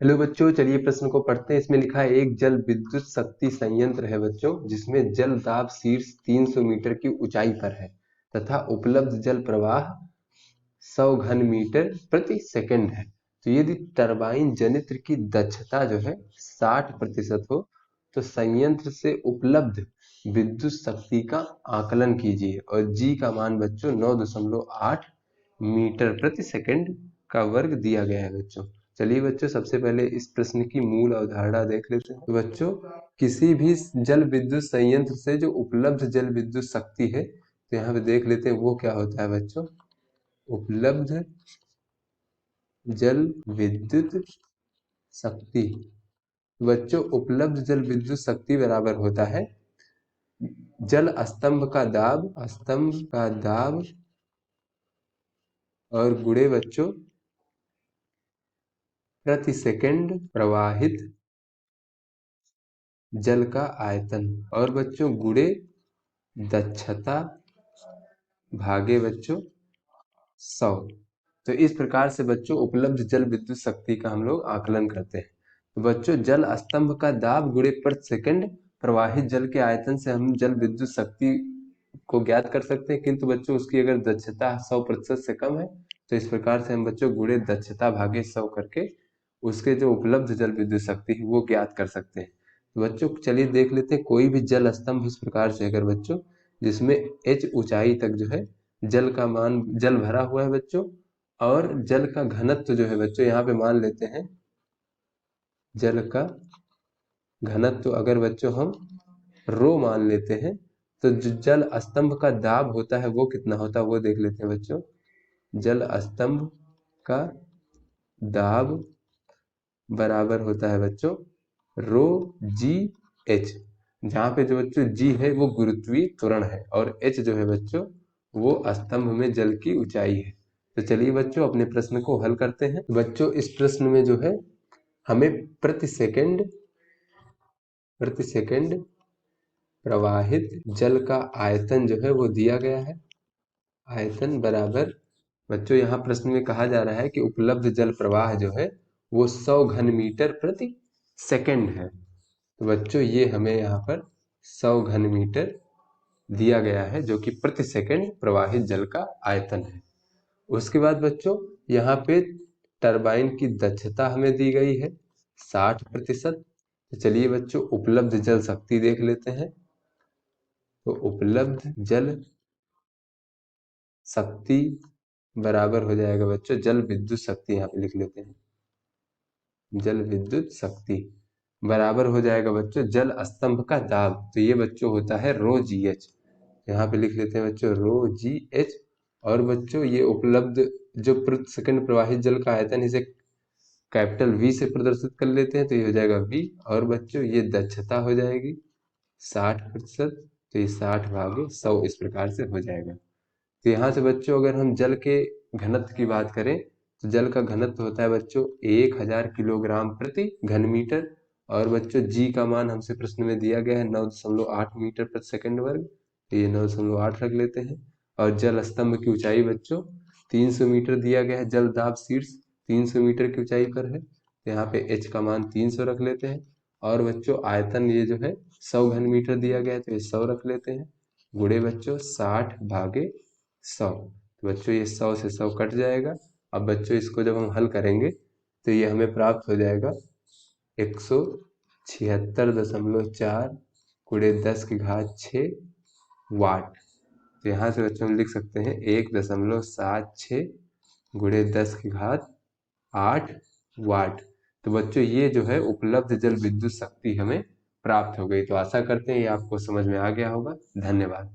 Hello बच्चों, चलिए प्रश्न को पढ़ते हैं। इसमें लिखा है एक जल विद्युत शक्ति संयंत्र है बच्चों, जिसमें जल दाब शीर्ष 300 मीटर की ऊंचाई पर है तथा उपलब्ध जल प्रवाह 100 घन मीटर प्रति सेकंड है। तो यदि टरबाइन जनित्र की दक्षता जो है 60% हो तो संयंत्र से उपलब्ध विद्युत शक्ति का आकलन कीजिए। और जी का मान बच्चों 9.8 मीटर प्रति सेकंड का वर्ग दिया गया है बच्चों। चलिए बच्चों, सबसे पहले इस प्रश्न की मूल अवधारणा देख लेते हैं। तो बच्चों, किसी भी जल विद्युत संयंत्र से जो उपलब्ध जल विद्युत शक्ति है, तो यहाँ पे देख लेते हैं वो क्या होता है बच्चों। उपलब्ध जल विद्युत शक्ति, बच्चों उपलब्ध जल विद्युत शक्ति बराबर होता है जल स्तंभ का दाब और गुणे बच्चों प्रति सेकंड प्रवाहित जल का आयतन, और बच्चों गुणे दक्षता भागे बच्चों 100। तो इस प्रकार से बच्चों उपलब्ध जल विद्युत शक्ति का हम लोग आकलन करते हैं। तो बच्चों जल स्तंभ का दाब गुणे प्रति सेकंड प्रवाहित जल के आयतन से हम जल विद्युत शक्ति को ज्ञात कर सकते हैं, किंतु बच्चों उसकी अगर दक्षता 100% से कम है तो इस प्रकार से हम बच्चों गुणे दक्षता भागे 100 करके उसके जो उपलब्ध जल विद्युत शक्ति है वो ज्ञात कर सकते हैं। तो बच्चों चलिए देख लेते हैं। कोई भी जल स्तंभ इस प्रकार से अगर बच्चों जिसमें h ऊंचाई तक जो है जल का मान जल भरा हुआ है बच्चों, और जल का घनत्व जो है बच्चों यहाँ पे मान लेते हैं जल का घनत्व अगर बच्चों हम रो मान लेते हैं, तो जो जल स्तंभ का दाब होता है वो कितना होता है वो देख लेते हैं बच्चों। जल स्तंभ का दाब बराबर होता है बच्चों रो जी एच, जहाँ पे जो बच्चों जी है वो गुरुत्वीय त्वरण है और एच जो है बच्चों वो स्तंभ में जल की ऊंचाई है। तो चलिए बच्चों अपने प्रश्न को हल करते हैं। बच्चों इस प्रश्न में जो है हमें प्रति सेकंड प्रवाहित जल का आयतन जो है वो दिया गया है। आयतन बराबर बच्चों यहाँ प्रश्न में कहा जा रहा है कि उपलब्ध जल प्रवाह जो है वो 100 घन मीटर प्रति सेकंड है। तो बच्चों ये हमें यहाँ पर 100 घन मीटर दिया गया है जो कि प्रति सेकंड प्रवाहित जल का आयतन है। उसके बाद बच्चों यहाँ पे टरबाइन की दक्षता हमें दी गई है 60%। तो चलिए बच्चों उपलब्ध जल शक्ति देख लेते हैं। तो उपलब्ध जल शक्ति बराबर हो जाएगा बच्चों जल विद्युत शक्ति, यहाँ पे लिख लेते हैं जल विद्युत शक्ति बराबर हो जाएगा बच्चों जल स्तंभ का दाब। तो ये बच्चों होता है रो जी एच, यहाँ पे लिख लेते हैं बच्चों रो जी एच। और बच्चों ये उपलब्ध जो प्रति सेकंड प्रवाहित जल का आयतन इसे कैपिटल वी से प्रदर्शित कर लेते हैं, तो ये हो जाएगा वी। और बच्चों ये दक्षता हो जाएगी 60%, तो ये 60/100 इस प्रकार से हो जाएगा। तो यहाँ से बच्चों अगर हम जल के घनत्व की बात करें तो जल का घनत्व होता है बच्चों 1000 किलोग्राम प्रति घन मीटर। और बच्चों जी का मान हमसे प्रश्न में दिया गया है 9.8 मीटर प्रति सेकंड वर्ग, तो ये 9.8 रख लेते हैं। और जल स्तंभ की ऊंचाई बच्चों 300 मीटर दिया गया है, जल दाब शीर्ष 300 मीटर की ऊंचाई पर है, तो यहाँ पे h का मान 300 रख लेते हैं। और बच्चों आयतन ये जो है 100 घन मीटर दिया गया है, तो ये 100 रख लेते हैं गुणे बच्चों 60/100। तो बच्चों ये 100 से 100 कट जाएगा। अब बच्चों इसको जब हम हल करेंगे तो ये हमें प्राप्त हो जाएगा 176.4 गुणे 10⁶ वाट। तो यहाँ से बच्चों हम लिख सकते हैं 1.76 गुणे 10⁸ वाट। तो बच्चों ये जो है उपलब्ध जल विद्युत शक्ति हमें प्राप्त हो गई। तो आशा करते हैं ये आपको समझ में आ गया होगा। धन्यवाद।